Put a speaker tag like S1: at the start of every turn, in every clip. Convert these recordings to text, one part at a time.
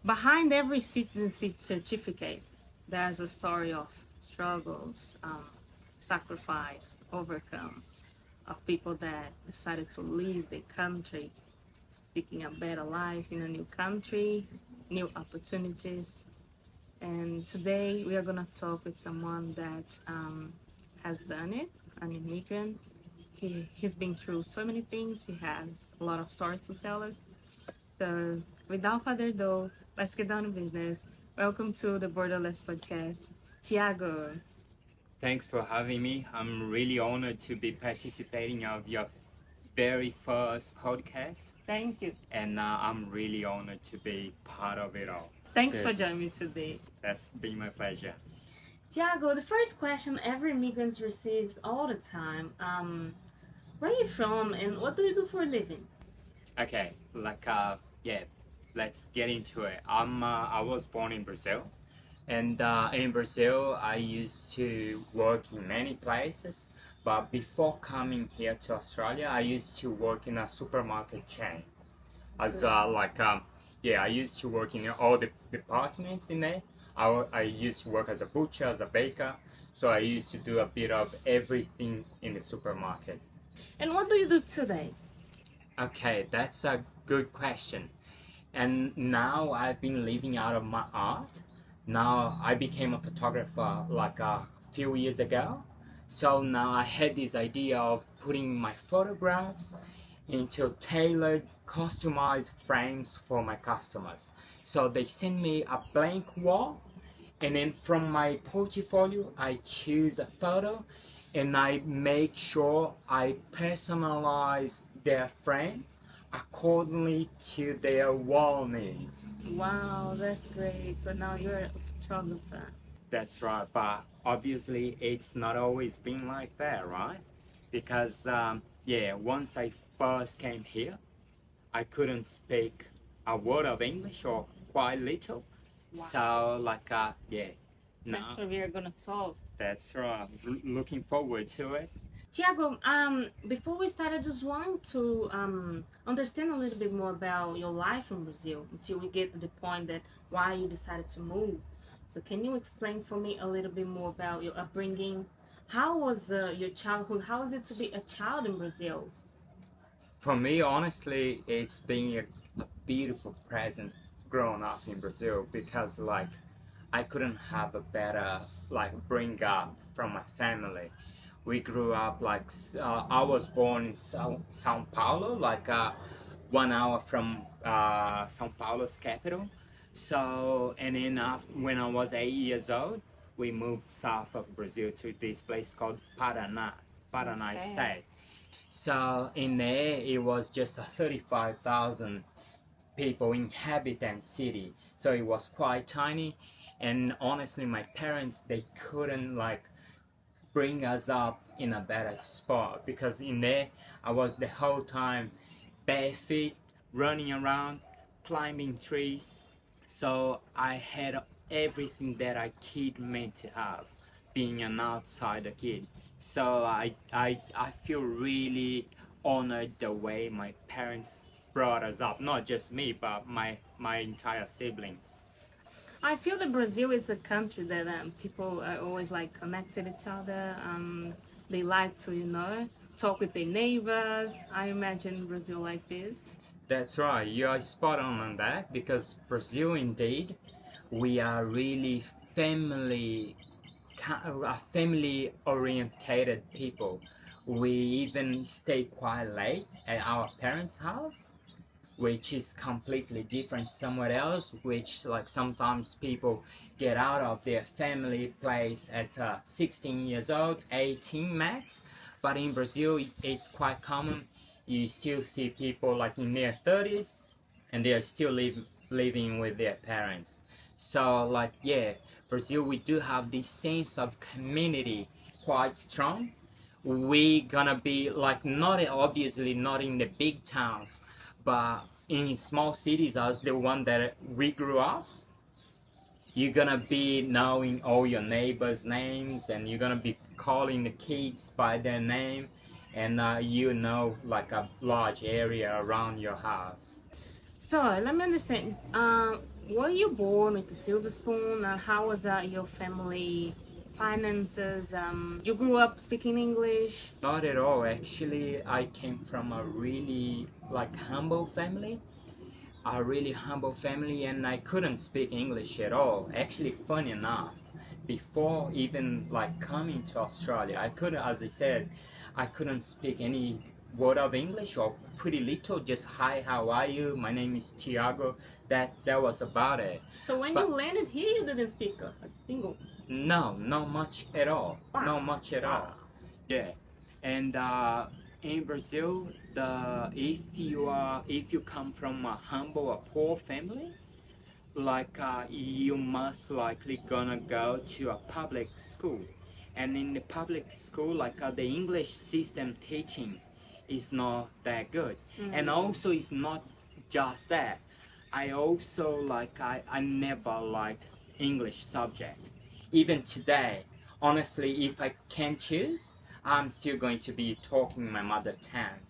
S1: behind every citizenship certificate, there's a story of struggles, sacrifice, overcome, of people that decided to leave the country, seeking a better life in a new country, new opportunities. And today we are going to talk with someone that has done it, an immigrant. He's been through so many things, he has a lot of stories to tell us. So, without further ado, let's get down to business. Welcome to the Borderless podcast, Tiago.
S2: Thanks for having me. I'm really honored to be participating of your very first podcast,
S1: Thank you.
S2: and I'm really honored to be part of it all.
S1: Thanks
S2: So
S1: for joining me today.
S2: that's been my pleasure.
S1: Tiago, the first question every immigrant receives all the time. Where are you from and what do you do for a living?
S2: Okay, yeah, let's get into it. I was born in Brazil, and in Brazil, I used to work in many places. But before coming here to Australia, I used to work in a supermarket chain. As yeah, I used to work in all the departments in there. I used to work as a butcher, as a baker, so I used to do a bit of everything in the supermarket.
S1: And what do you do today?
S2: Okay, that's a good question. And now I've been living out of my art. Now I became a photographer like a few years ago. So now I had this idea of putting my photographs into tailored, customized frames for my customers. So they send me a blank wall, and then from my portfolio, I choose a photo and I make sure I personalize their frame accordingly to their wall needs.
S1: Wow, that's great. So now you're a photographer.
S2: That's right, but obviously it's not always been like that, right? Because yeah, once I first came here, I couldn't speak a word of English or quite little.
S1: Wow.
S2: So yeah,
S1: That's
S2: now
S1: what we are gonna talk.
S2: that's right. Looking forward to it.
S1: Tiago, before we start, I just want to understand a little bit more about your life in Brazil until we get to the point that why you decided to move. So can you explain for me a little bit more about your upbringing? How was your childhood? How was it to be a child in Brazil?
S2: For me, honestly, it's been a beautiful present growing up in Brazil because I couldn't have a better bring up from my family. We grew up I was born in Sao Paulo, 1 hour from Sao Paulo's capital. So and then when I was 8 years old, we moved south of Brazil to this place called Paraná
S1: Okay.
S2: State. So in there, it was just a 35,000 people inhabitant city. So it was quite tiny, and honestly, my parents they couldn't bring us up in a better spot because in there I was the whole time bare feet, running around, climbing trees. So I had everything that a kid meant to have, being an outsider kid. So I feel really honored the way my parents brought us up, not just me, but my entire siblings.
S1: I feel that Brazil is a country that people are always like connected each other. They like to, talk with their neighbors. I imagine Brazil like this.
S2: That's right, you are spot on that because Brazil, indeed, we are really family orientated people. We even stay quite late at our parents' house, which is completely different somewhere else, which sometimes people get out of their family place at 16 years old, 18 max. But in Brazil, it's quite common. You still see people in their 30s and they are still living with their parents. So yeah, Brazil, we do have this sense of community quite strong. We gonna be not obviously not in the big towns, but in small cities as the one that we grew up, you're gonna be knowing all your neighbors' names and you're gonna be calling the kids by their name, and a large area around your house.
S1: So let me understand. were you born with a silver spoon? How was your family finances? You grew up speaking English?
S2: Not at all. Actually, I came from a really like humble family. A really humble family, and I couldn't speak English at all. Actually, funny enough, before even like coming to Australia, I couldn't, as I said, I couldn't speak any word of English or pretty little. Just hi, how are you? My name is Tiago. That was about it.
S1: So when
S2: But
S1: you landed here, you didn't speak a single.
S2: no, not much at all.
S1: Wow.
S2: Not much at all.
S1: Wow.
S2: Yeah, and in Brazil, the if you come from a humble or poor family, like you must likely gonna go to a public school, and in the public school, like the English system teaching is not that good, and also it's not just that. I also I never liked English subject. Even today, honestly, if I can choose, I'm still going to be talking my mother tongue,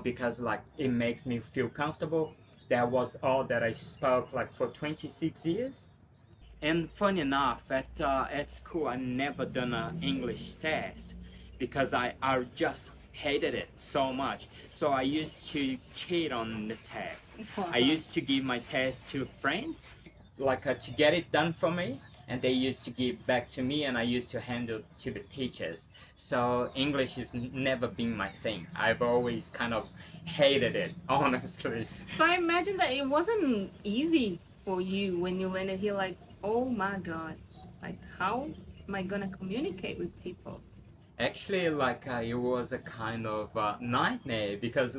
S2: because like it makes me feel comfortable. That was all that I spoke like for 26 years. And funny enough, at school I never done an English test because I just hated it so much. So I used to cheat on the test. I used to give my test to friends, like to get it done for me, and they used to give back to me, and I used to hand it to the teachers. So English has never been my thing. I've always kind of hated it, honestly.
S1: So I imagine that it wasn't easy for you when you landed here. Like, oh my God, like how am I gonna communicate with people?
S2: Actually, it was a kind of nightmare because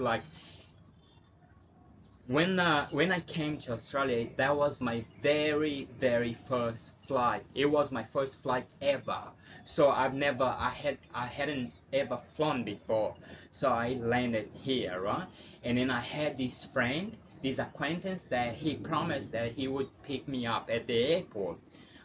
S2: when I came to Australia, that was my very very first flight. It was my first flight ever. So I hadn't ever flown before. So I landed here, right? And then I had this friend, this acquaintance that he promised that he would pick me up at the airport.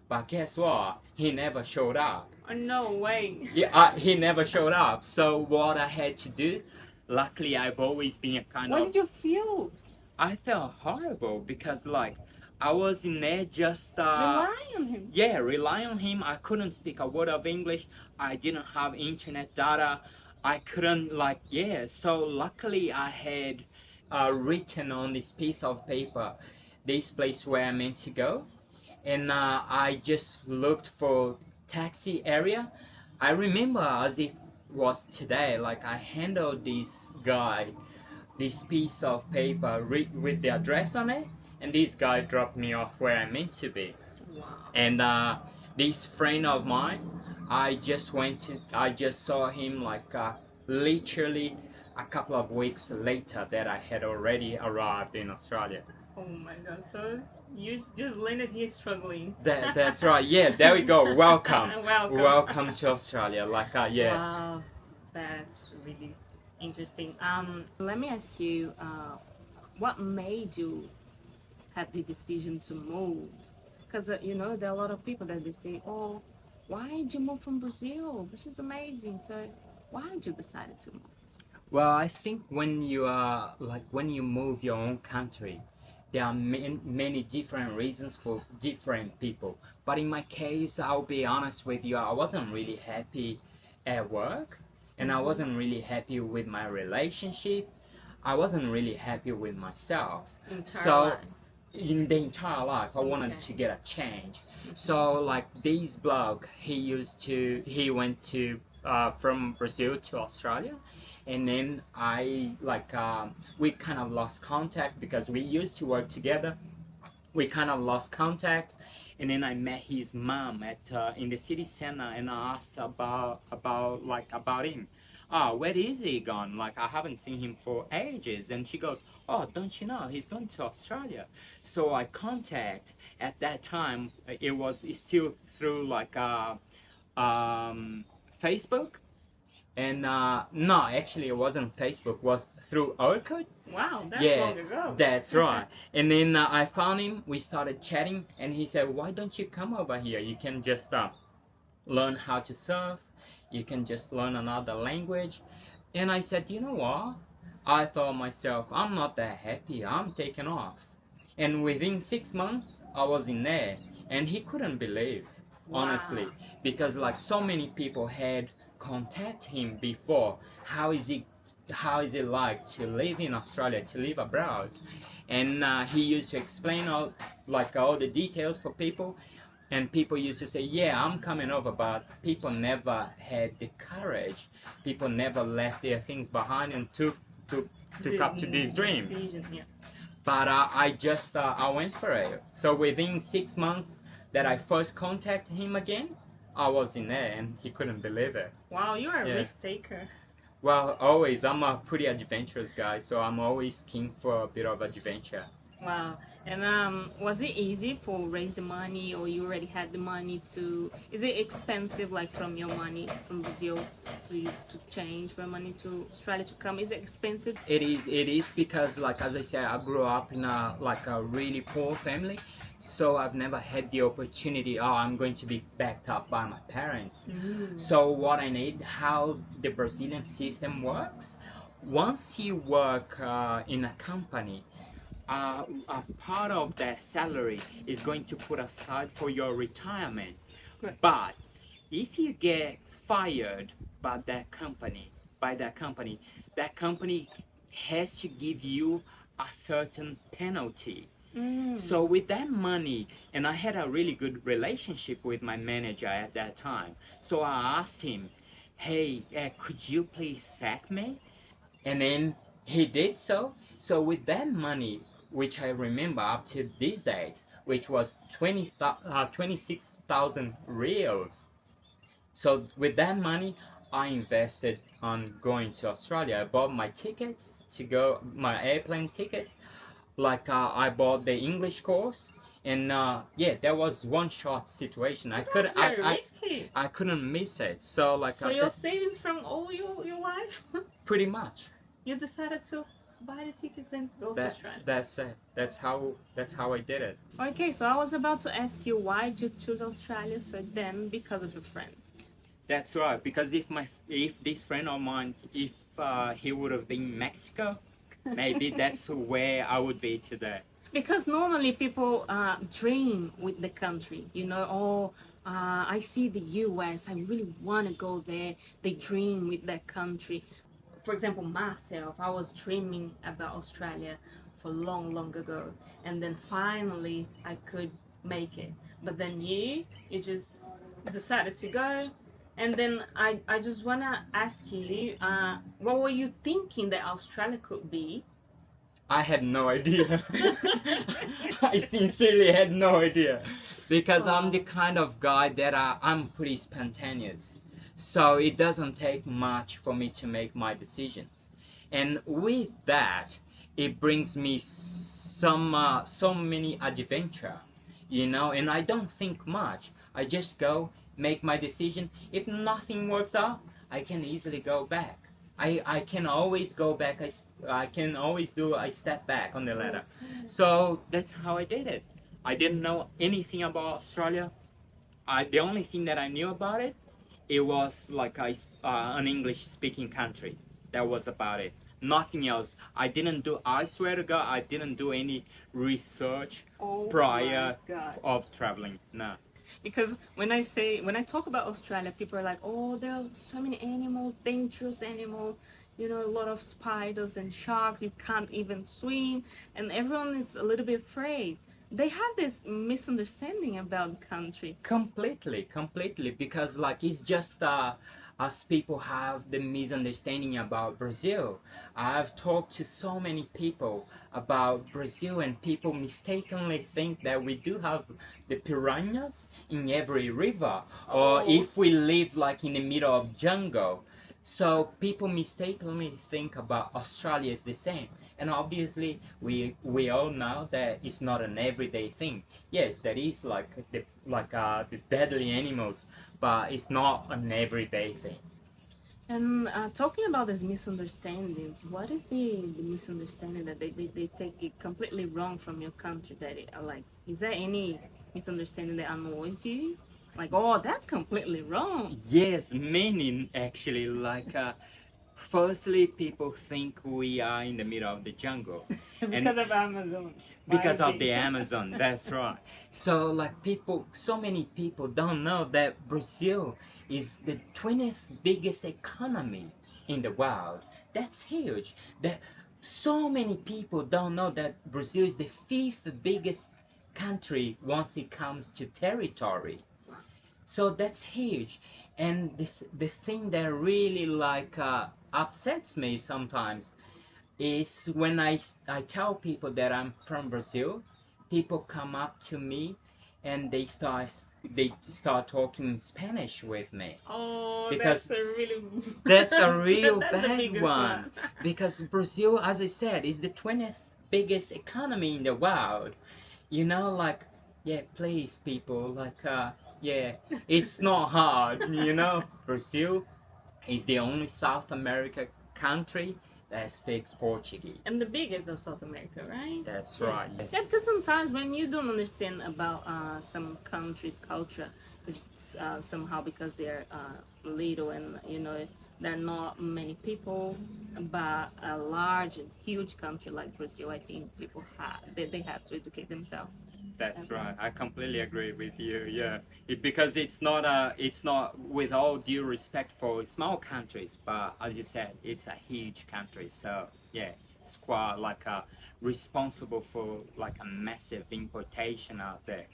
S2: But guess what? He never showed up.
S1: Oh, no way.
S2: Yeah, he never showed up. So what I had to do, luckily I've always been a kind
S1: What
S2: of.
S1: did you feel?
S2: I felt horrible because I was in there just
S1: Rely on him.
S2: yeah, rely on him. I couldn't speak a word of English. I didn't have internet data. I couldn't so luckily I had written on this piece of paper this place where I meant to go, and I just looked for taxi area. I remember as if it was today, like I handled this guy this piece of paper with the address on it, and this guy dropped me off where I meant to be.
S1: Wow.
S2: And this friend of mine, I just saw him literally a couple of weeks later that I had already arrived in Australia.
S1: Oh my God. So you just landed here struggling.
S2: That's right. Yeah, there we go. Welcome.
S1: Welcome.
S2: Welcome to Australia. Yeah.
S1: Wow, that's really interesting. Let me ask you, what made you have the decision to move? Because there are a lot of people that they say, "Oh, why did you move from Brazil? This is amazing." So, why did you decide to move?
S2: Well, I think when you move your own country, there are many different reasons for different people. But in my case, I'll be honest with you, I wasn't really happy at work, and I wasn't really happy with my relationship. I wasn't really happy with myself. So in the entire life, I wanted to get a change. So this bloke, he went to from Brazil to Australia, and then we kind of lost contact because we used to work together. We kind of lost contact, and then I met his mom at in the city center, and I asked about him. Where is he gone? I haven't seen him for ages. And she goes, oh, don't you know, he's gone to Australia. So I contact, at that time, it's still through Facebook. And no, actually it wasn't Facebook, it was through Orkut.
S1: Wow, that's
S2: Yeah,
S1: long ago.
S2: that's right. And then I found him, we started chatting, and he said, why don't you come over here? You can just learn how to surf, you can just learn another language. And I said, you know what? I thought myself, I'm not that happy, I'm taking off. And within 6 months, I was in there, and he couldn't believe, honestly,
S1: Wow.
S2: because like so many people had contacted him before. How is it? How is it like to live in Australia, to live abroad? And he used to explain all the details for people, and people used to say, "Yeah, I'm coming over," but people never had the courage. People never left their things behind and took up to this dream.
S1: Decision, yeah.
S2: But I went for it. So within 6 months that I first contacted him again, I was in there, and he couldn't believe it.
S1: Wow, you're a
S2: Yeah.
S1: risk taker.
S2: Well, always. I'm a pretty adventurous guy, so I'm always keen for a bit of adventure.
S1: Wow. And was it easy for raising money, or you already had the money to? Is it expensive, like from your money from Brazil to change from money to Australia to come? Is it expensive?
S2: It is. It is because, like as I said, I grew up in a really poor family, so I've never had the opportunity. Oh, I'm going to be backed up by my parents. So what I need, how the Brazilian system works, once you work in a company, a part of that salary is going to put aside for your retirement.
S1: Right.
S2: But if you get fired by that company, that company has to give you a certain penalty. So with that money, and I had a really good relationship with my manager at that time. So I asked him, "Hey, could you please sack me?" And then he did so. So with that money, which I remember up to this date, which was 26,000 reals. So with that money, I invested on going to Australia. I bought my tickets to go, my airplane tickets. Like I bought the English course, and yeah, that was one shot situation.
S1: That's very risky.
S2: I couldn't miss it. So like
S1: So your savings from all your life,
S2: pretty much.
S1: you decided to buy the tickets and go to
S2: That
S1: Australia.
S2: that's it. That's how I did it.
S1: Okay, so I was about to ask you why did you choose Australia? So then, because of your friend.
S2: That's right. Because if this friend of mine, if he would have been Mexico, maybe that's where I would be today.
S1: Because normally people dream with the country, you know, oh, I see the US, I really want to go there. They dream with that country. For example, myself, I was dreaming about Australia for long ago, and then finally I could make it. But then you just decided to go. And then I just want to ask you, what were you thinking that Australia could be?
S2: I had no idea. I sincerely had no idea. Because I'm the kind of guy that I'm pretty spontaneous. So it doesn't take much for me to make my decisions. And with that, it brings me so many adventure, and I don't think much. I just go, make my decision. If nothing works out, I can easily go back. I can always go back. I can always do a step back on the ladder. So that's how I did it. I didn't know anything about Australia. The only thing that I knew about it, it was like an English-speaking country. That was about it. Nothing else. I swear to God, I didn't do any research prior of traveling. No.
S1: Because when I talk about Australia, people are like, oh, there are so many animals, dangerous animals, you know, a lot of spiders and sharks, you can't even swim, and everyone is a little bit afraid. They have this misunderstanding about the country.
S2: Completely, because like it's just us people have the misunderstanding about Brazil. I've talked to so many people about Brazil, and people mistakenly think that we do have the piranhas in every river, or if we live like in the middle of jungle. So people mistakenly think about Australia is the same. And obviously, we all know that it's not an everyday thing. Yes, that is like the deadly animals, but it's not an everyday thing.
S1: And talking about these misunderstandings, what is the misunderstanding that they take it completely wrong from your country? That it, like, is there any misunderstanding that annoys you? Like, oh, that's completely wrong.
S2: Yes, many actually. Like Firstly, people think we are in the middle of the jungle,
S1: Because of Amazon. Why
S2: because
S1: is
S2: of
S1: it?
S2: the Amazon. That's right. So like people, so many people don't know that Brazil is the 20th biggest economy in the world. That's huge. That so many people don't know that Brazil is the fifth biggest country once it comes to territory. So that's huge. And this the thing that really like upsets me sometimes is when I tell people that I'm from Brazil, people come up to me and they start talking Spanish with me
S1: Oh,
S2: because
S1: that's a really
S2: that's a real
S1: that's the
S2: bad
S1: biggest
S2: one.
S1: one.
S2: Because Brazil, as I said, is the 20th biggest economy in the world. You know, like, yeah, please, people, like, yeah, it's not hard. Brazil is the only South America country that speaks Portuguese.
S1: And the biggest of South America, right?
S2: That's
S1: Yeah.
S2: right.
S1: Yeah,
S2: Yes.
S1: because sometimes when you don't understand about some countries' culture, it's somehow because they're little and there are not many people, but a large and huge country like Brazil, I think people they have to educate themselves.
S2: That's right. I completely agree with you. Yeah, because it's not with all due respect for small countries, but as you said, it's a huge country. So yeah, it's quite like responsible for like a massive importation out there.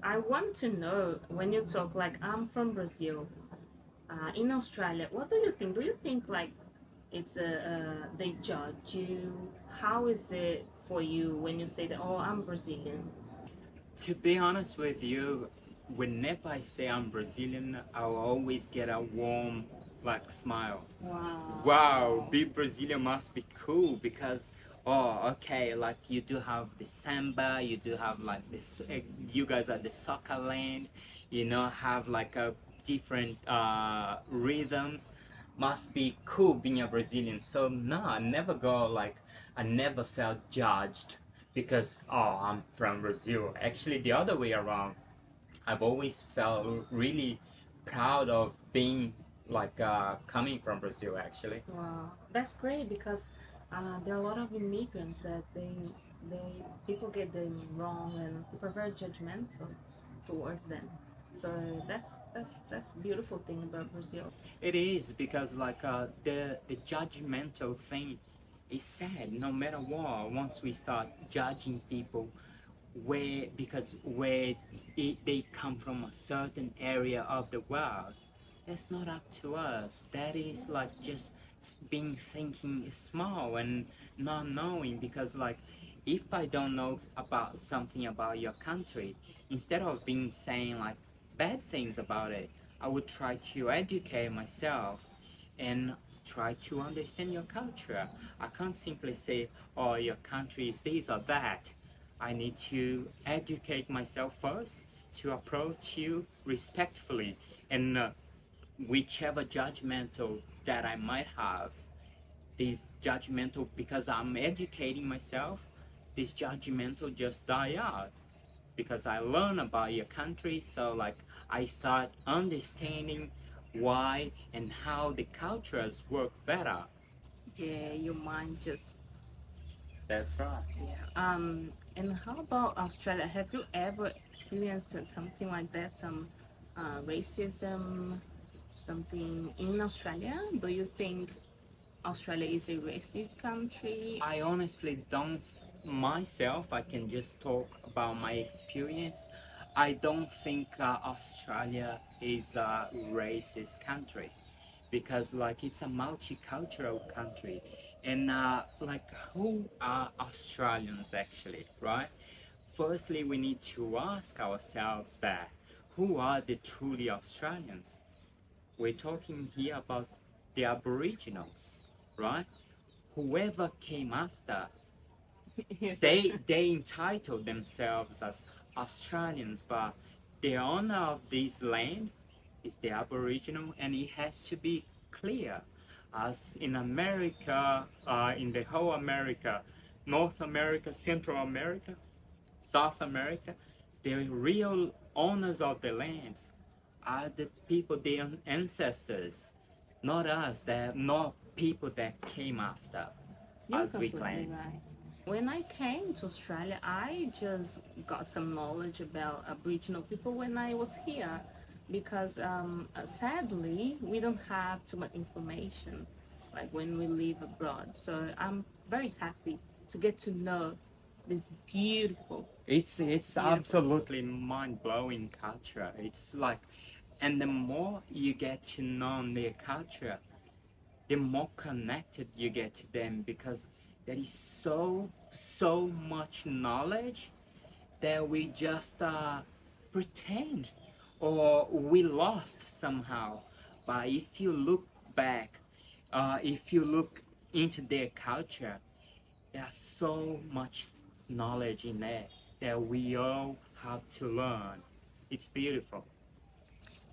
S1: I want to know when you talk like I'm from Brazil, in Australia, what do you think? Do you think like they judge you? How is it for you when you say that? Oh, I'm Brazilian.
S2: To be honest with you, whenever I say I'm Brazilian, I'll always get a warm like smile.
S1: Wow.
S2: Wow, be Brazilian must be cool because okay, like you do have the samba, you do have like this. You guys are the soccer land, have like a different rhythms. Must be cool being a Brazilian. So no, I never felt judged because I'm from Brazil. Actually, the other way around. I've always felt really proud of being like coming from Brazil actually.
S1: Wow, that's great because there are a lot of immigrants that they people get them wrong and people are very judgmental towards them. So that's beautiful thing about Brazil.
S2: It is because like the judgmental thing is sad no matter what. Once we start judging people where they come from a certain area of the world, that's not up to us. That is like just being thinking small and not knowing because like if I don't know about something about your country, instead of being saying like bad things about it, I would try to educate myself and try to understand your culture. I can't simply say, oh, your country is this or that. I need to educate myself first to approach you respectfully and whichever judgmental that I might have, this judgmental because I'm educating myself, this judgmental just die out because I learn about your country. So like I start understanding why and how the cultures work better.
S1: Yeah, your mind just
S2: That's right.
S1: yeah. And how about Australia? Have you ever experienced something like that? Some racism, something in Australia? Do you think Australia is a racist country?
S2: I honestly don't myself. I can just talk about my experience. I don't think Australia is a racist country because like it's a multicultural country and like who are Australians actually, right? Firstly, we need to ask ourselves that who are the truly Australians? We're talking here about the Aboriginals, right? Whoever came after,
S1: Yes.
S2: they entitled themselves as Australians, but the owner of this land is the Aboriginal, and it has to be clear. As in America, in the whole America, North America, Central America, South America, the real owners of the lands are the people, their ancestors, not us. They're not people that came after
S1: You're
S2: as we
S1: completely
S2: claim.
S1: right. When I came to Australia, I just got some knowledge about Aboriginal people when I was here because sadly, we don't have too much information like when we live abroad. So I'm very happy to get to know this beautiful,
S2: It's
S1: beautiful.
S2: absolutely mind-blowing culture. It's like, and the more you get to know their culture, the more connected you get to them, because there is so much knowledge that we just pretend or we lost somehow. But if you look back, if you look into their culture, there's so much knowledge in there that we all have to learn. It's beautiful.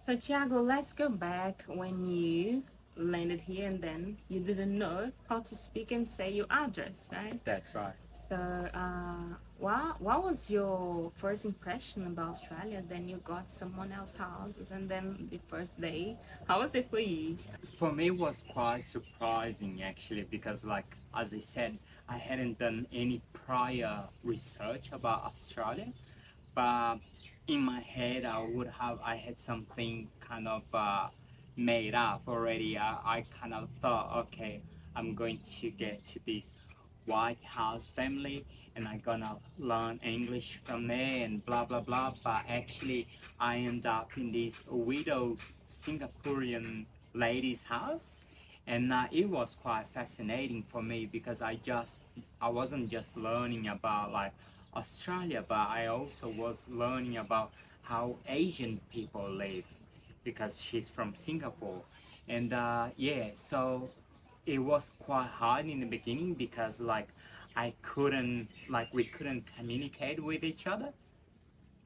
S1: So Tiago, let's go back when you landed here and then you didn't know how to speak and say your address, right?
S2: That's right.
S1: So, what was your first impression about Australia? Then you got someone else's houses, and then the first day, how was it for you?
S2: For me, it was quite surprising actually, because, like as I said, I hadn't done any prior research about Australia, but in my head, I had something kind of made up already. I kind of thought, okay, I'm going to get to this White House family and I'm gonna learn English from there and blah blah blah. But actually, I end up in this widow's Singaporean lady's house, and it was quite fascinating for me because I wasn't just learning about like Australia, but I also was learning about how Asian people live because she's from Singapore, and yeah, so it was quite hard in the beginning because like we couldn't communicate with each other,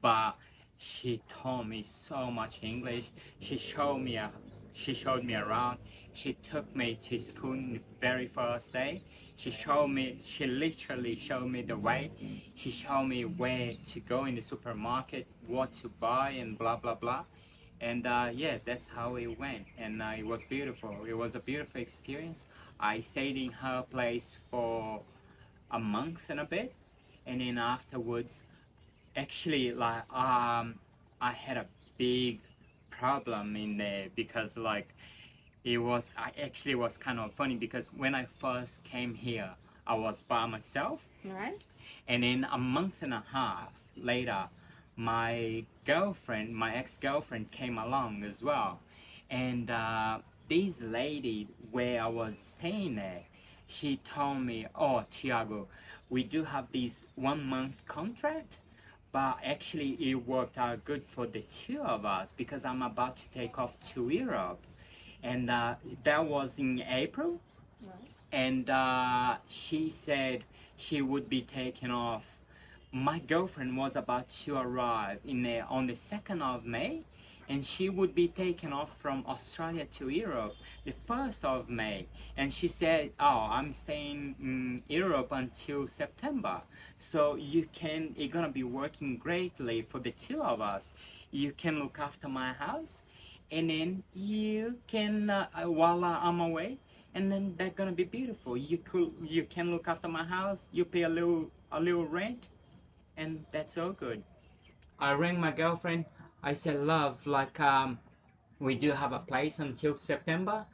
S2: but she taught me so much English. She showed me around. She took me to school in the very first day. She literally showed me the way. She showed me where to go in the supermarket, what to buy, and blah blah blah. And yeah, that's how it went, and it was beautiful. It was a beautiful experience. I stayed in her place for a month and a bit, and then afterwards, actually, I had a big problem in there because like I actually was kind of funny because when I first came here, I was by myself,
S1: All right.
S2: and then a month and a half later, my ex-girlfriend came along as well. And this lady where I was staying there, she told me, oh, Tiago, we do have this 1 month contract, but actually it worked out good for the two of us because I'm about to take off to Europe. And that was in April,
S1: Right.
S2: and she said she would be taking off. My girlfriend was about to arrive on the 2nd of May, and she would be taken off from Australia to Europe the 1st of May. And she said, oh, I'm staying in Europe until September. So you're gonna be working greatly for the two of us. You can look after my house, and then you can, while I'm away, and then that's gonna be beautiful. You can look after my house, you pay a little rent, and that's all good. I rang my girlfriend. I said, love, like we do have a place until September.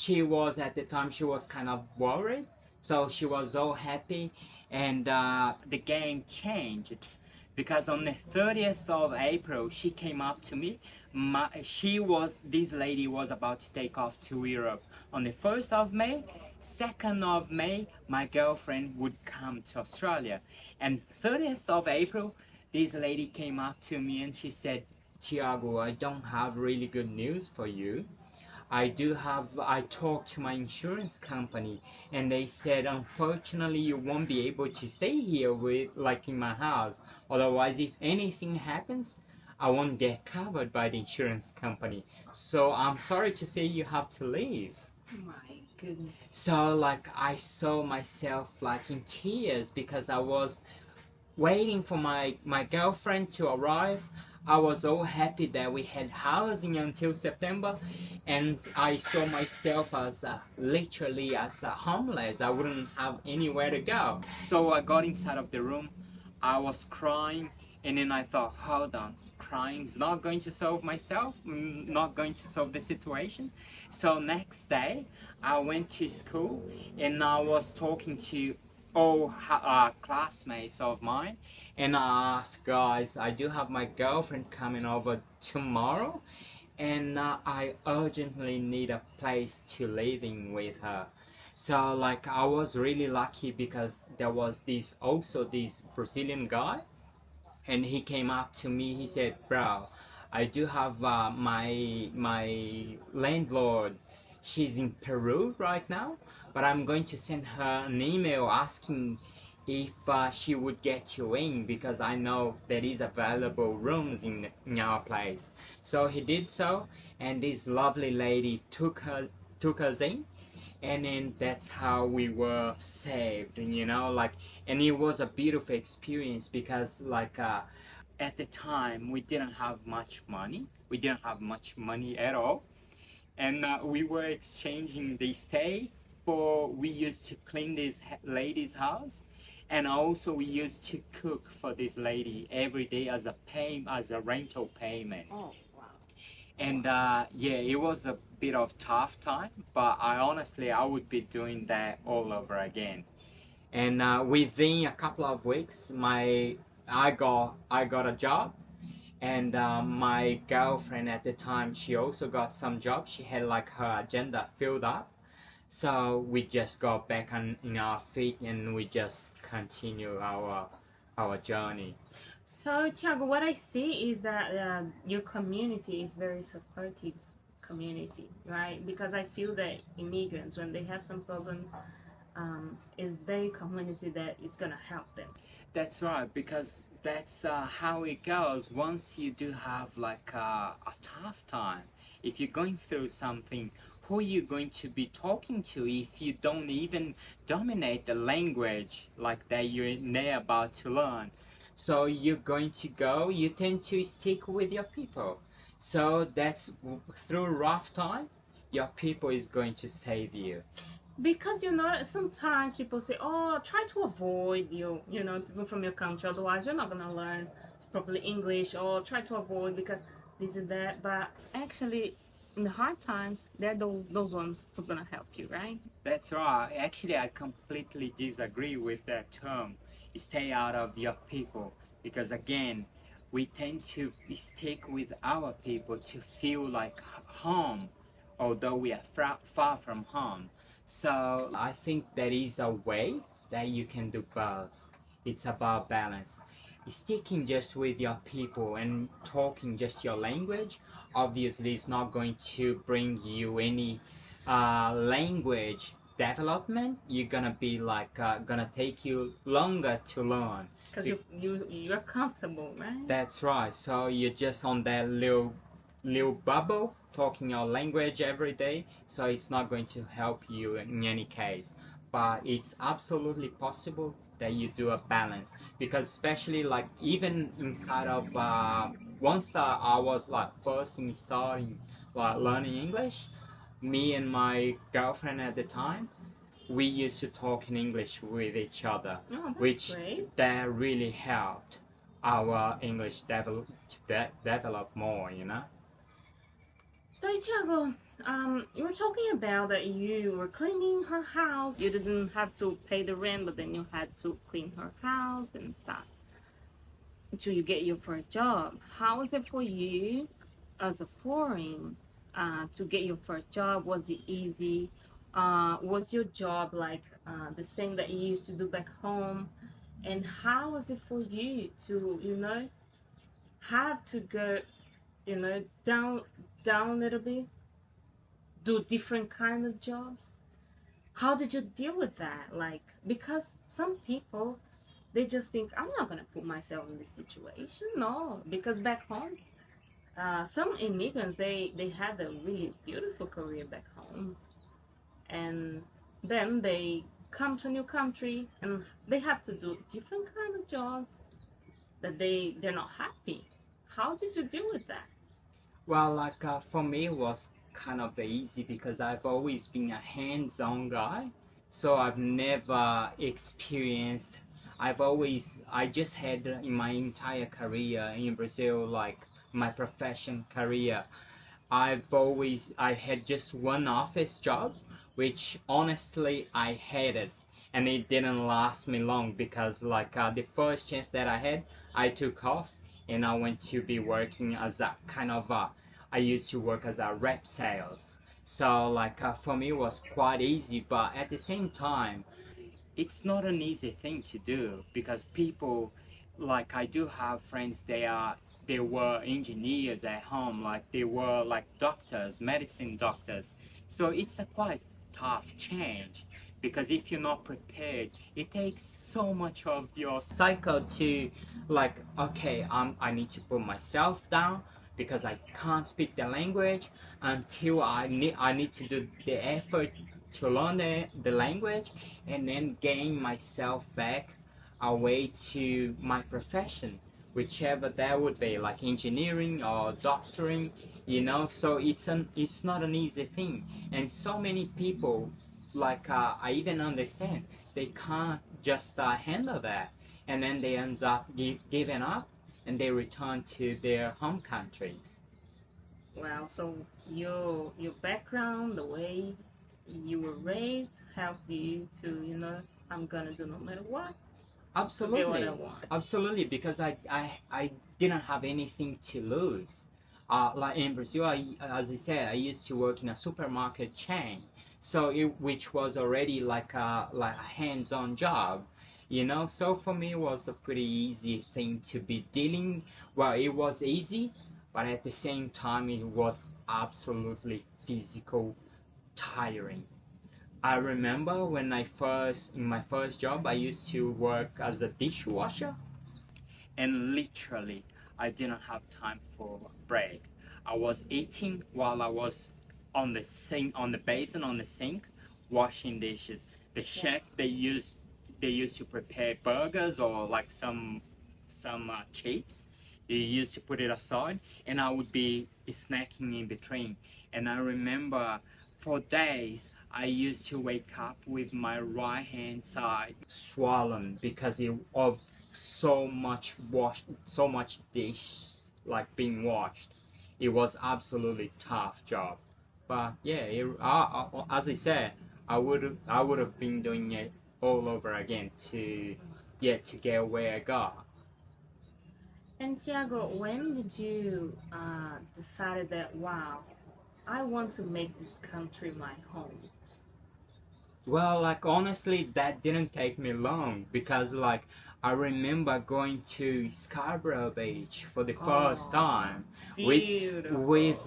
S2: At the time she was kind of worried, so she was all happy, and the game changed because on the 30th of April she came up to me. This lady was about to take off to Europe on the 1st of May. 2nd of May, my girlfriend would come to Australia, and 30th of April, this lady came up to me and she said, Tiago, I don't have really good news for you. I talked to my insurance company and they said, unfortunately, you won't be able to stay here in my house. Otherwise, if anything happens, I won't get covered by the insurance company. So I'm sorry to say you have to leave.
S1: My goodness.
S2: So like I saw myself like in tears because I was waiting for my girlfriend to arrive. I was so happy that we had housing until September, and I saw myself as literally as homeless. I wouldn't have anywhere to go. So I got inside of the room. I was crying, and then I thought, hold on, crying's not going to solve myself, not going to solve the situation. So next day, I went to school, and I was talking to all classmates of mine, and I asked, guys, I do have my girlfriend coming over tomorrow, and I urgently need a place to live in with her. So like I was really lucky because there was this Brazilian guy, and he came up to me. He said, "Bro, I do have my landlord. She's in Peru right now, but I'm going to send her an email asking if she would get you in because I know there is available rooms in our place." So he did so, and this lovely lady took us in, and then that's how we were saved, like. And it was a beautiful experience because like at the time we didn't have much money, at all, and we were exchanging the stay for, we used to clean this lady's house, and also we used to cook for this lady every day as a rental payment.
S1: Oh, wow.
S2: And yeah, it was a bit of tough time, but I would be doing that all over again. And within a couple of weeks, I got a job, and my girlfriend at the time, she also got some job. She had like her agenda filled up, so we just got back in our feet, and we just continue our journey.
S1: So, Tiago, what I see is that your community is very supportive community, right? Because I feel that immigrants, when they have some problems, is their community that is gonna help them.
S2: That's right, because that's how it goes. Once you do have like a tough time, if you're going through something, who are you going to be talking to if you don't even dominate the language like that you're about to learn? So you're going to go, you tend to stick with your people. So that's through rough time, your people is going to save you.
S1: Because sometimes people say, "Oh, try to avoid people from your country, otherwise you're not gonna learn properly English." Or try to avoid because this and that. But actually, in the hard times, they're those ones who's gonna help you, right? That's right. Actually, I completely disagree with that term. Stay out of your people, because again, we tend to stick with our people to feel like home, although we are far from home. So I think there is a way that you can do both. It's about balance. Sticking just with your people and talking just your language obviously is not going to bring you any language development. You're gonna be like gonna take you longer to learn. Because you're comfortable, right?
S2: That's right. So you're just on that little bubble talking your language every day, so it's not going to help you in any case. But it's absolutely possible that you do a balance, because especially like even inside of once I was like first in starting like learning English, me and my girlfriend at the time, we used to talk in English with each other,
S1: Oh, that's
S2: which
S1: great.
S2: that really helped our English develop more,
S1: So, Tiago, you were talking about that you were cleaning her house. You didn't have to pay the rent, but then you had to clean her house and stuff until you get your first job. How was it for you as a foreign to get your first job? Was it easy? Was your job like the same that you used to do back home? And how was it for you to, have to go, down a little bit, do different kind of jobs? How did you deal with that? Like, because some people, they just think, I'm not gonna put myself in this situation. No, because back home, some immigrants, they had a really beautiful career back home, and then they come to a new country and they have to do different kind of jobs that they're not happy. How did you deal with that?
S2: Well, for me, it was kind of easy because I've always been a hands-on guy. So I've never experienced. I just had in my entire career in Brazil, like my profession career, I had just one office job, which honestly I hated, and it didn't last me long because the first chance that I had, I took off, and I went to be working as a kind of I used to work as a rep sales. So for me it was quite easy, but at the same time it's not an easy thing to do because people, I do have friends, they were engineers at home, like they were like doctors, medicine doctors. So it's a quite tough change because if you're not prepared, it takes so much of your cycle to okay, I need to put myself down because I can't speak the language until I need to do the effort to learn the language and then gain myself back away to my profession, whichever that would be, like engineering or doctoring, so it's not an easy thing. And so many people, I even understand, they can't just handle that, and then they end up giving up and they return to their home countries.
S1: Wow, so your background, the way you were raised, helped you to, I'm gonna do no matter what to get what
S2: Absolutely,
S1: I want.
S2: absolutely, because I didn't have anything to lose. Like in Brazil, as I said, I used to work in a supermarket chain, so which was already like a hands-on job, So for me, it was a pretty easy thing to be dealing. Well, it was easy, but at the same time, it was absolutely physical tiring. I remember in my first job, I used to work as a dishwasher, and literally, I didn't have time for break. I was eating while I was on the sink, on the basin, on the sink, washing dishes. The chef, they used to prepare burgers or like some chips. They used to put it aside, and I would be snacking in between. And I remember for days I used to wake up with my right hand side swollen because of so much dish being washed. It was absolutely tough job, but yeah, as I said, I would have been doing it all over again to get where I got.
S1: And Tiago, when did you decided that wow, I want to make this country my home?
S2: Well, honestly, that didn't take me long because I remember going to Scarborough Beach for the first
S1: Oh,
S2: time with
S1: beautiful.
S2: with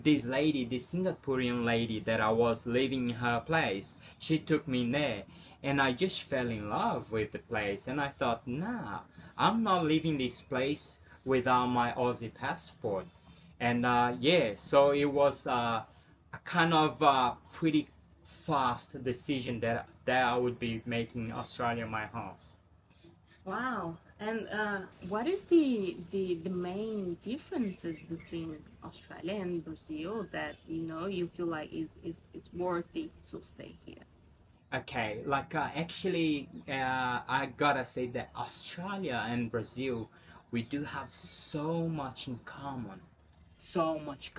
S2: this lady, this Singaporean lady that I was living in her place. She took me there, and I just fell in love with the place. And I thought, nah, I'm not leaving this place without my Aussie passport. And yeah, so it was a kind of pretty fast decision that I would be making Australia my home.
S1: Wow. And what is the main differences between Australia and Brazil that you feel like is worthy to stay here?
S2: Okay, actually, I gotta say that Australia and Brazil, we do have so much in common. So much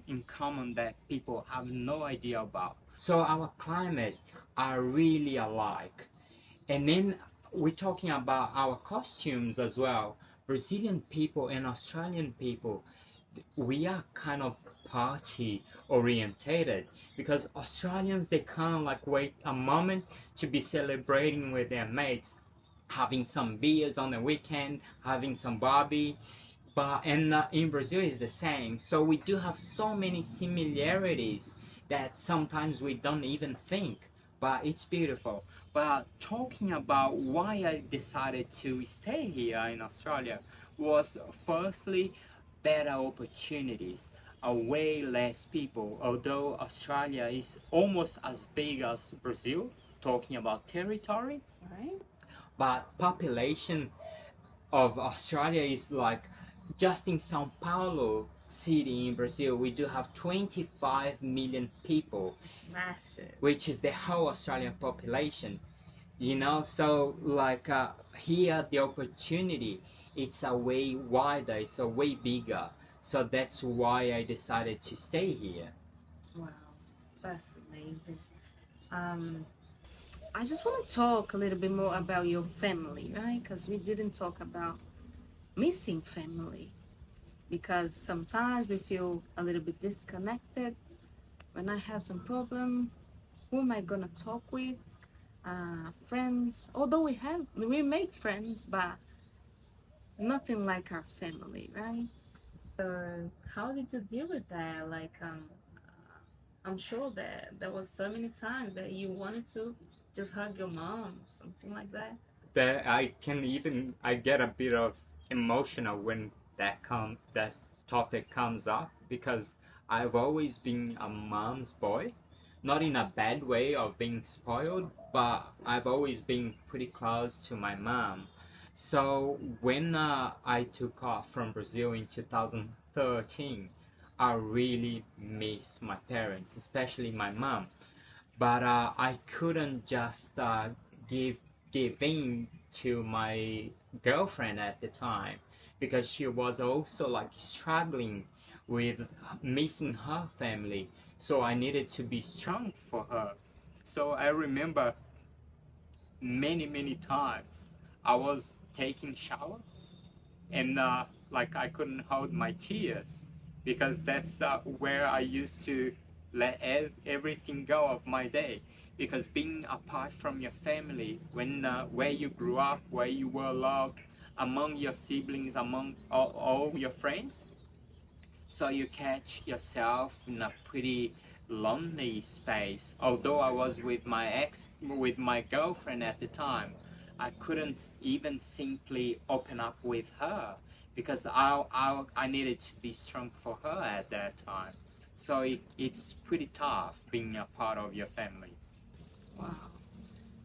S2: in common that people have no idea about. So our climate are really alike. And then we're talking about our costumes as well. Brazilian people and Australian people, we are kind of party orientated because Australians, they kind of wait a moment to be celebrating with their mates, having some beers on the weekend, having some barbie. But and in Brazil is the same. So we do have so many similarities that sometimes we don't even think. But it's beautiful. But talking about why I decided to stay here in Australia was firstly better opportunities, way less people. Although Australia is almost as big as Brazil, talking about territory,
S1: Right?
S2: but population of Australia is like just in Sao Paulo city in Brazil, we do have 25 million people,
S1: It's massive.
S2: which is the whole Australian population. You know, so like here the opportunity it's a way wider, it's a way bigger. So that's why I decided to stay here.
S1: Wow, that's amazing. Um, I just want to talk a little bit more about your family, right? Because we didn't talk about missing family. Because sometimes we feel a little bit disconnected. When I have some problem, who am I gonna talk with? Friends. Although we make friends, but nothing like our family, right? So how did you deal with that? I'm sure that there was so many times that you wanted to just hug your mom, something like that.
S2: That I get a bit of emotional when that topic comes up because I've always been a mom's boy, not in a bad way of being spoiled, but I've always been pretty close to my mom. So when I took off from Brazil in 2013, I really miss my parents, especially my mom. But I couldn't just give give in to my girlfriend at the time because she was also like struggling with missing her family. So I needed to be strong for her. So I remember many times I was taking shower and like I couldn't hold my tears because that's where I used to let everything go of my day. Because being apart from your family, when where you grew up, where you were loved, among your siblings, among all your friends, so you catch yourself in a pretty lonely space. Although I was with my girlfriend at the time, I couldn't even simply open up with her because I needed to be strong for her at that time. So it's pretty tough being a part of your family.
S1: Wow.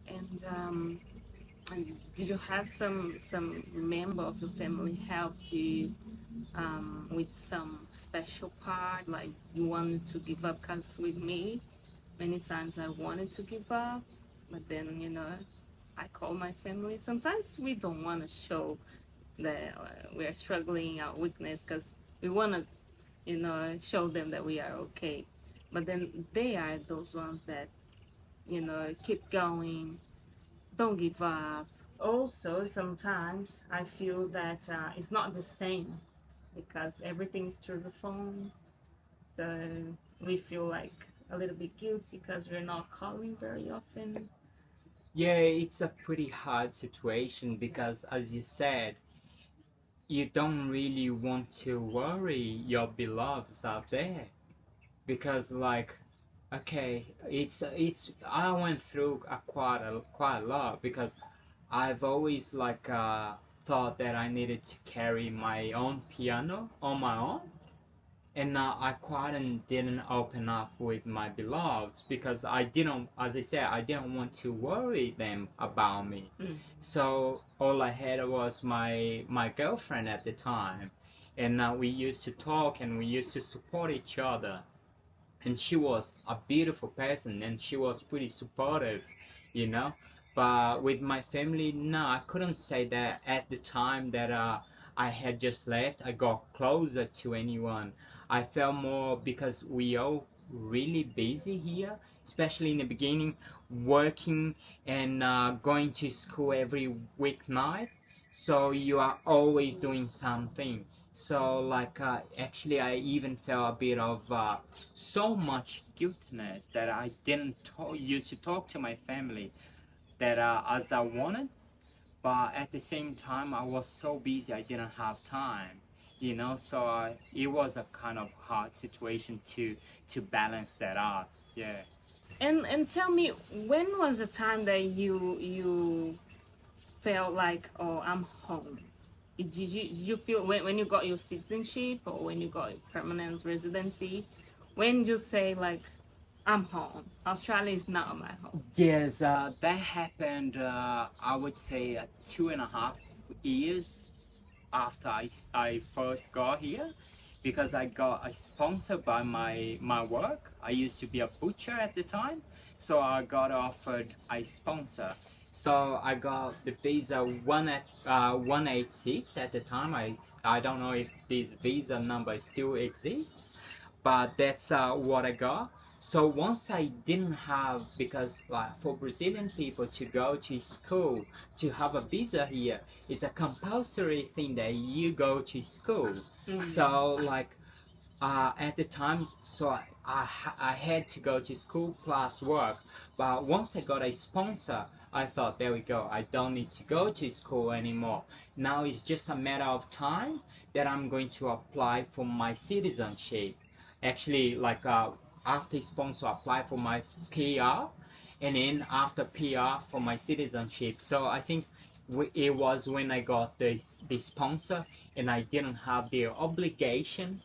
S1: And did you have some member of your family help you with some special part, like you wanted to give up? Because with me, many times I wanted to give up, but then I call my family. Sometimes we don't want to show that we are struggling, our weakness, because we want to show them that we are okay. But then they are those ones that keep going, don't give up. Also, sometimes I feel that it's not the same because everything is through the phone. So we feel like a little bit guilty because we're not calling very often.
S2: Yeah, it's a pretty hard situation because, as you said, you don't really want to worry your beloveds out there because, like, okay, it's I went through quite a lot because I've always like thought that I needed to carry my own piano on my own, and I quite didn't open up with my beloveds because I didn't, as I said, I didn't want to worry them about me. So all I had was my girlfriend at the time, and we used to talk and we used to support each other. And she was a beautiful person and she was pretty supportive, you know. But with my family, no, I couldn't say that at the time that I had just left I got closer to anyone. I felt more because we all really busy here, especially in the beginning, working and going to school every weeknight. So you are always doing something. So like actually I even felt a bit of so much guiltiness that I didn't used to talk to my family that as I wanted, but at the same time I was so busy I didn't have time, you know. So it was a kind of hard situation to balance that out. Yeah.
S1: And tell me, when was the time that you felt like, oh, I'm home? Did you feel when you got your citizenship or when you got your permanent residency? When you say like, I'm home. Australia is now my home.
S2: Yes, that happened. I would say 2.5 years after I first got here, because I got a sponsor by my work. I used to be a butcher at the time, so I got offered a sponsor. So I got the visa 186 at the time. I don't know if this visa number still exists, but that's what I got. So once I didn't have, because like for Brazilian people to go to school to have a visa here, it's a compulsory thing that you go to school. So like at the time, so I had to go to school plus work. But once I got a sponsor, I thought, there we go, I don't need to go to school anymore. Now it's just a matter of time that I'm going to apply for my citizenship. Actually, like after sponsor, apply for my PR, and then after PR for my citizenship. So I think it was when I got the sponsor, and I didn't have the obligation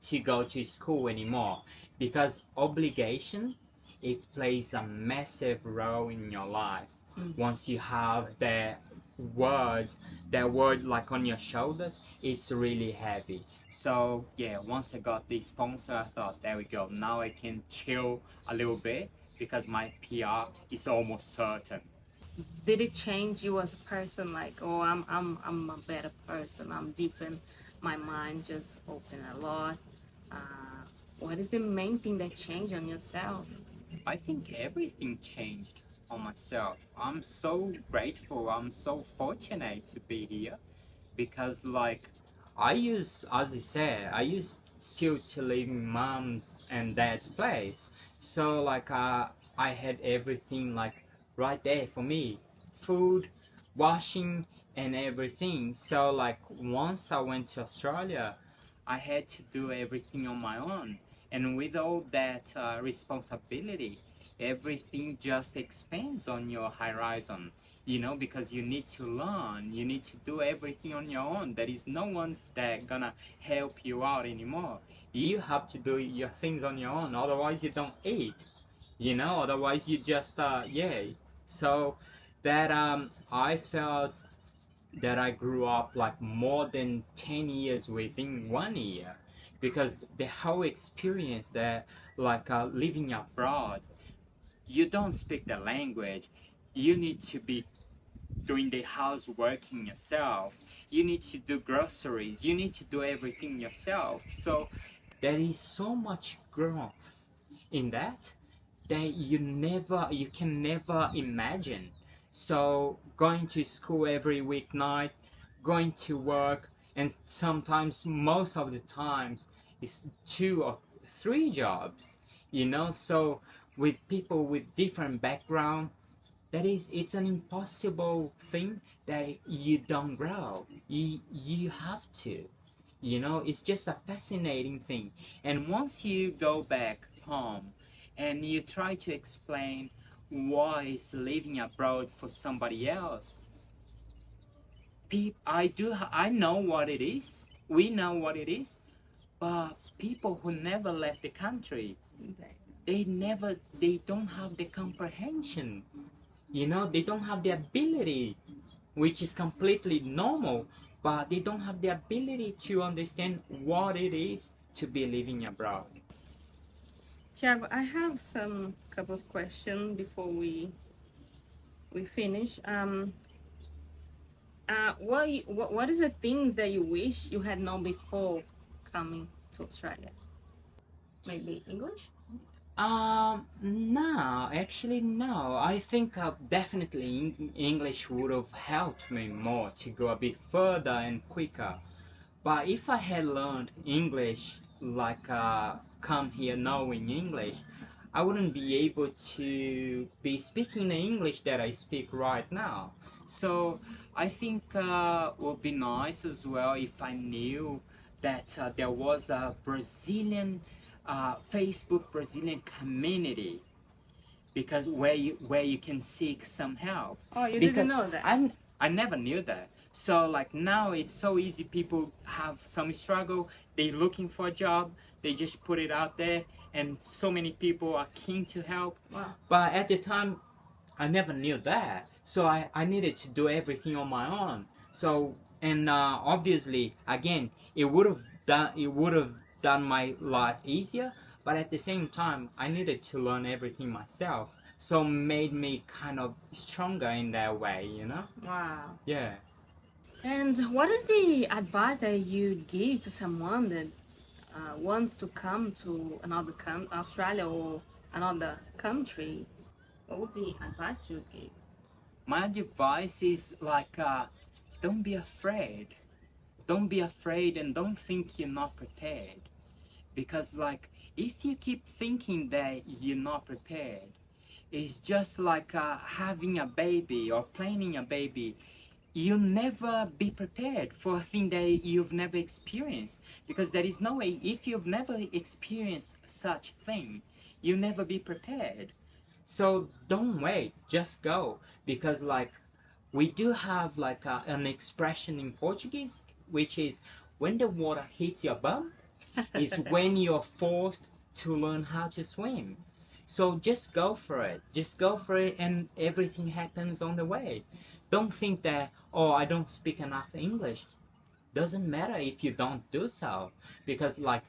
S2: to go to school anymore, because obligation, it plays a massive role in your life. Once you have word that word like on your shoulders, it's really heavy. So yeah, once I got the sponsor, I thought, there we go, now I can chill a little bit because my PR is almost certain.
S1: Did it change you as a person? Like, oh, I'm a better person. I'm deepened. My mind just opened a lot. What is the main thing that changed on yourself?
S2: I think everything changed on myself. I'm so grateful, I'm so fortunate to be here, because like I used, as I said, I used still to live in mom's and dad's place. So like I had everything like right there for me. Food, washing, and everything. So like once I went to Australia, I had to do everything on my own. And with all that responsibility, everything just expands on your horizon, because you need to learn, you need to do everything on your own. There is no one that gonna help you out anymore. You have to do your things on your own, otherwise you don't eat, otherwise you just yeah. So that I felt that I grew up like more than 10 years within 1 year, because the whole experience that like living abroad, you don't speak the language, you need to be doing the houseworking yourself, you need to do groceries, you need to do everything yourself. So there is so much growth in that you can never imagine. So going to school every weeknight, going to work, and sometimes most of the times it's 2 or 3 jobs, so with people with different background, it's an impossible thing that you don't grow. You have to, it's just a fascinating thing. And once you go back home and you try to explain why is living abroad for somebody else, I know what it is, we know what it is, but people who never left the country, they don't have the comprehension, they don't have the ability, which is completely normal, but they don't have the ability to understand what it is to be living abroad.
S1: Tiago, I have some couple of questions before we finish. What is the things that you wish you had known before coming to Australia? Maybe English?
S2: No, actually, no. I think definitely English would have helped me more to go a bit further and quicker. But if I had learned English, like come here knowing English, I wouldn't be able to be speaking the English that I speak right now. So I think would be nice as well if I knew that there was a Facebook Brazilian community, because where you can seek some help.
S1: Oh, you
S2: Because
S1: didn't know that?
S2: I never knew that. So like now it's so easy. People have some struggle. They're looking for a job. They just put it out there, and so many people are keen to help.
S1: Wow.
S2: But at the time, I never knew that. So I needed to do everything on my own. So And obviously, again, it would have done my life easier, but at the same time, I needed to learn everything myself, so made me kind of stronger in that way, you know.
S1: Wow.
S2: Yeah.
S1: And what is the advice that you give to someone that wants to come to another Australia or another country? What would the advice you give?
S2: My advice is like, don't be afraid. Don't be afraid and don't think you're not prepared. Because, like, if you keep thinking that you're not prepared, it's just like having a baby or planning a baby. You'll never be prepared for a thing that you've never experienced, because there is no way, if you've never experienced such thing, you'll never be prepared. So don't wait, just go. Because, like, we do have like an expression in Portuguese, which is when the water hits your bum, is when you're forced to learn how to swim. So just go for it. Just go for it, and everything happens on the way. Don't think that, oh, I don't speak enough English. Doesn't matter if you don't do so, because, like,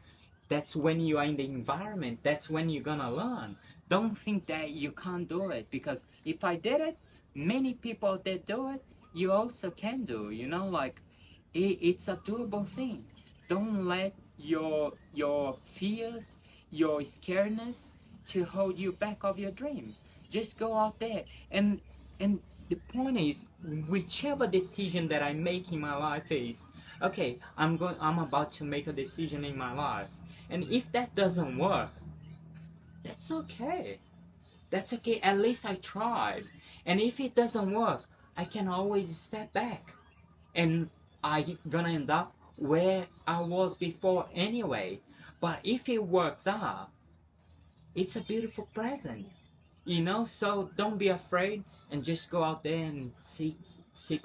S2: that's when you are in the environment. That's when you're gonna learn. Don't think that you can't do it, because if I did it, many people that do it, you also can do. You know, like, it's a doable thing. Don't let your fears, your scaredness to hold you back of your dream. Just go out there, and the point is, whichever decision that I make in my life is, okay, I'm about to make a decision in my life, and if that doesn't work, that's okay. That's okay. At least I tried. And if it doesn't work, I can always step back, and I gonna end up where I was before anyway. But if it works out, it's a beautiful present, you know. So don't be afraid, and just go out there and seek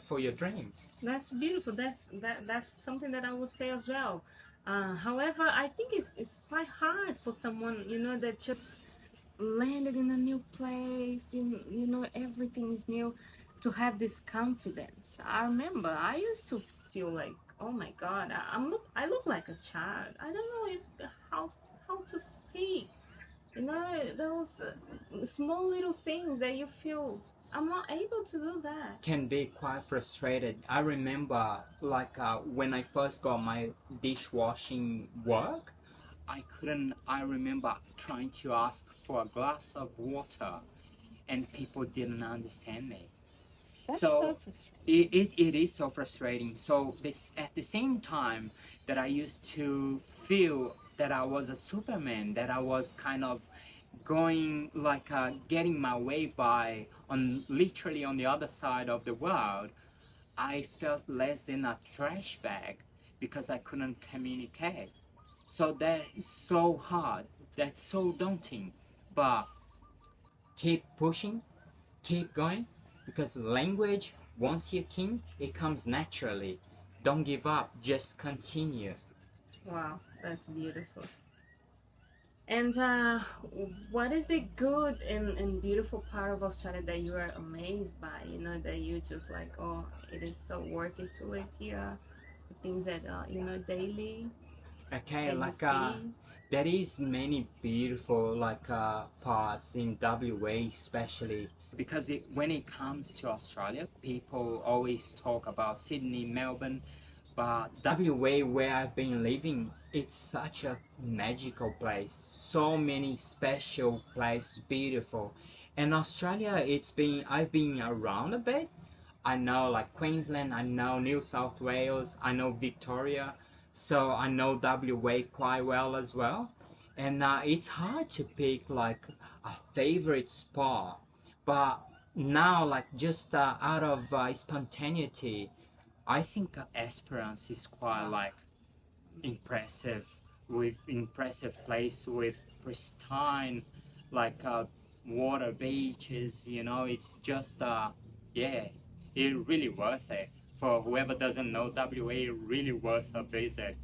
S2: for your dreams.
S1: That's beautiful. That's something that I would say as well. However, I think it's quite hard for someone, you know, that just landed in a new place, you know, everything is new, to have this confidence. I remember I used to feel like, oh my God, I look like a child. I don't know if how to speak. You know, those small little things that you feel I'm not able to do that.
S2: Can be quite frustrated. I remember, like, when I first got my dishwashing work, I remember trying to ask for a glass of water, and people didn't understand me.
S1: That's
S2: So
S1: so frustrating.
S2: it is so frustrating. So this, at the same time that I used to feel that I was a Superman, that I was kind of going, like, getting my way by on literally on the other side of the world, I felt less than a trash bag because I couldn't communicate. So that is so hard. That's so daunting. But keep pushing, keep going, because language, once you're king, it comes naturally. Don't give up, just continue.
S1: Wow, that's beautiful. And what is the good and beautiful part of Australia that you are amazed by? You know, that you just like, oh, it is so worth it to live here. The things that you know daily
S2: Okay,
S1: that you
S2: like,
S1: see.
S2: there is many beautiful, like, parts in WA, especially because when it comes to Australia, people always talk about Sydney, Melbourne, but WA, where I've been living, it's such a magical place. So many special places, beautiful. And Australia, I've been around a bit. I know, like, Queensland, I know New South Wales, I know Victoria, so I know WA quite well as well. And it's hard to pick, like, a favorite spot, but now, like, just out of spontaneity, I think Esperance is quite, like, impressive, with impressive place with pristine, like, water beaches. You know, it's just yeah, it really worth it. For whoever doesn't know, WA really worth a visit.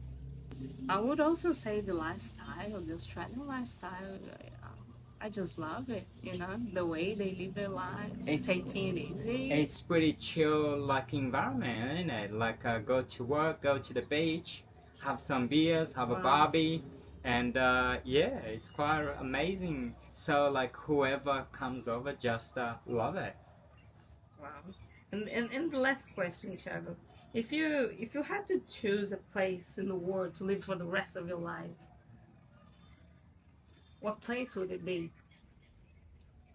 S1: I would also say the lifestyle, the Australian lifestyle. I just love it, you know, the way they live their lives,
S2: It's
S1: taking it easy.
S2: it's pretty chill like environment, isn't it? Like go to work, go to the beach, have some beers, have a
S1: Wow.
S2: barbie, and yeah, it's quite amazing. So like whoever comes over, just love it.
S1: Wow. And the last question, Tiago. If you had to choose a place in the world to live for the rest of your life, what place would it be?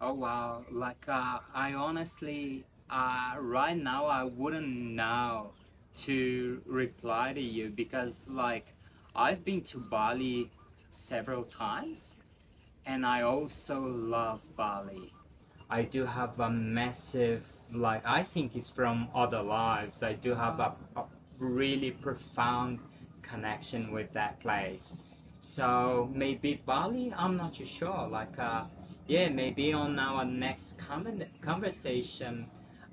S2: Oh wow! Like I honestly, right now I wouldn't know to reply to you because like I've been to Bali several times, and I also love Bali. I do have a massive like I think it's from other lives. I do have a really profound connection with that place. So maybe Bali. I'm not too sure. Like yeah, maybe on our next conversation,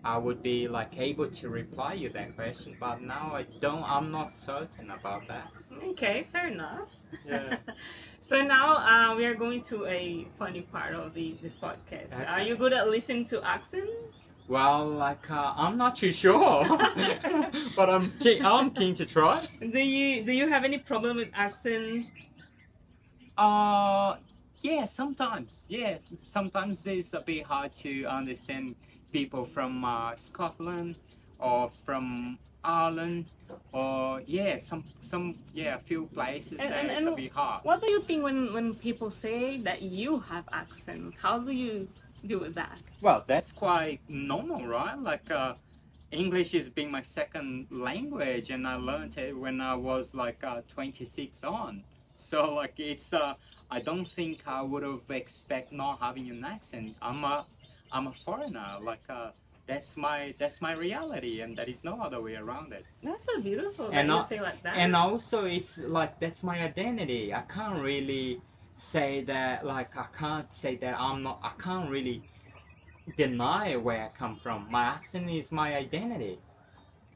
S2: I would be like able to reply you that question. But now I don't. I'm not certain about that.
S1: Okay, fair enough.
S2: Yeah.
S1: So now we are going to a funny part of this podcast.
S2: Okay.
S1: Are you good at listening to accents?
S2: Well, like I'm not too sure, but I'm keen. I'm keen to try.
S1: Do you have any problem with accents?
S2: Uh, yeah, sometimes. Yeah, sometimes it's a bit hard to understand people from Scotland or from Ireland or yeah, some yeah, a few places
S1: And,
S2: there
S1: and,
S2: it's a
S1: and
S2: bit hard.
S1: what do you think when people say that you have accent? How do you do with that?
S2: Well, that's quite normal, right? Like English is being my second language, and I learned it when I was like 26 on. So like it's I don't think I would have expect not having an accent. I'm a foreigner. Like that's my reality, and there is no other way around it.
S1: That's so beautiful that
S2: And
S1: you
S2: I-
S1: say like that.
S2: And also, it's like that's my identity. I can't really say that. Like I can't say that I'm not. I can't really deny where I come from. My accent is my identity.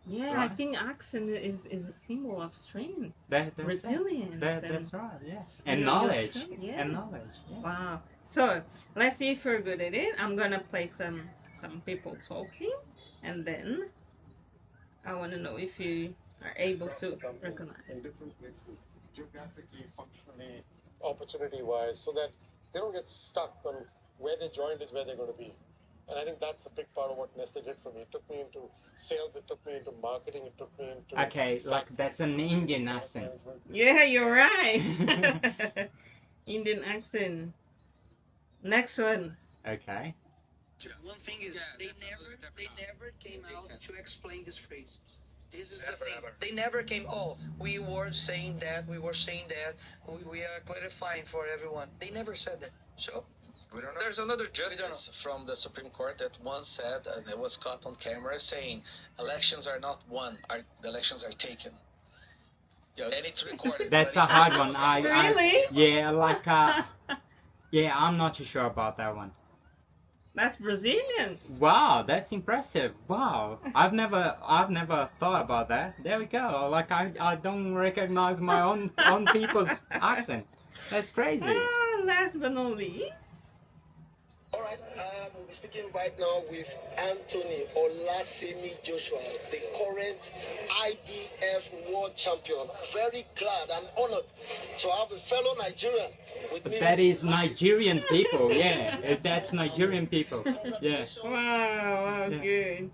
S1: Yeah, I
S2: Right.
S1: think accent is a symbol of strength,
S2: That's it.
S1: resilience.
S2: That's right. Yes. And
S1: Your
S2: knowledge.
S1: strength, yeah.
S2: And knowledge. Yeah.
S1: Wow. So let's see if you're good at it. I'm gonna play some people talking, and then I want to know if you are able to recognize.
S3: in different places, geographically, functionally, opportunity-wise, so that they don't get stuck on where they joined is where they're going to be. And I think that's a big part of what Nestle did for me. It took me into sales, it took me into marketing, it took me into
S2: Okay, like that's an Indian accent.
S3: management.
S1: Yeah, you're right. Indian accent. Next one.
S2: Okay.
S4: One thing is, they never came out to explain this phrase. This is the thing. They never came. Oh, we were saying that. We are clarifying for everyone. They never said that. So
S5: We don't know. There's another justice from the Supreme Court that once said, and it was caught on camera, saying elections are not won, the elections are taken. And it's recorded.
S2: That's
S5: but
S2: a hard one.
S1: Really?
S2: Yeah, like yeah, I'm not too sure about that one.
S1: That's Brazilian.
S2: Wow, that's impressive. Wow, I've never thought about that. There we go. Like I don't recognize my own people's accent. That's crazy.
S1: Last but not least.
S3: All right, we're speaking right now with Anthony Olaseni Joshua, the current IBF world champion. Very glad and honored to have a fellow Nigerian with me.
S2: That is Nigerian people. Yeah, that's Nigerian people. Yeah.
S1: Wow,
S2: Yeah.
S1: good.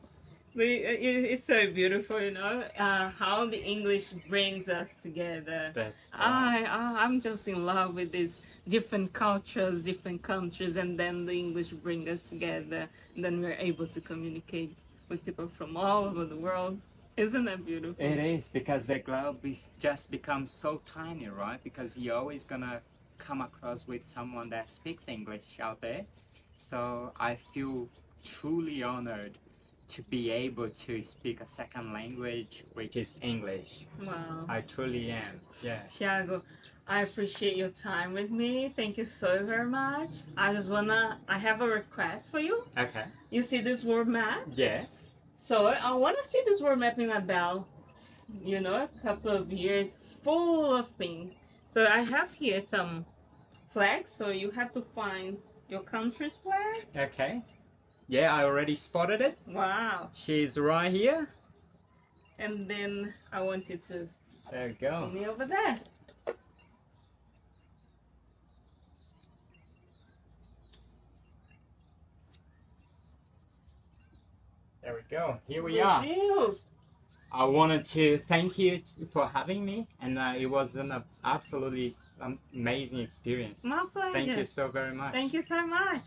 S1: It's so beautiful, you know, how the English brings us together.
S2: That's
S1: I'm just in love with these different cultures, different countries, and then the English bring us together, and then we're able to communicate with people from all over the world. Isn't that beautiful?
S2: It is because the globe is just becomes so tiny, right? Because you're always gonna come across with someone that speaks English out there. So I feel truly honored to be able to speak a second language, which is English.
S1: Wow.
S2: I truly am. Yeah.
S1: Tiago, I appreciate your time with me. Thank you so very much. I have a request for you.
S2: Okay.
S1: You see this world map?
S2: Yeah.
S1: So I want to see this world map in about, a couple of years full of things. So I have here some flags. So you have to find your country's flag?
S2: Okay. Yeah, I already spotted it.
S1: Wow.
S2: She's right here.
S1: And then I want you to
S2: There you go.
S1: put me over there.
S2: There we go. Here we are.
S1: Brazil.
S2: I wanted to thank you for having me, and it was an absolutely amazing experience.
S1: My pleasure.
S2: Thank you so very much.
S1: Thank you so much.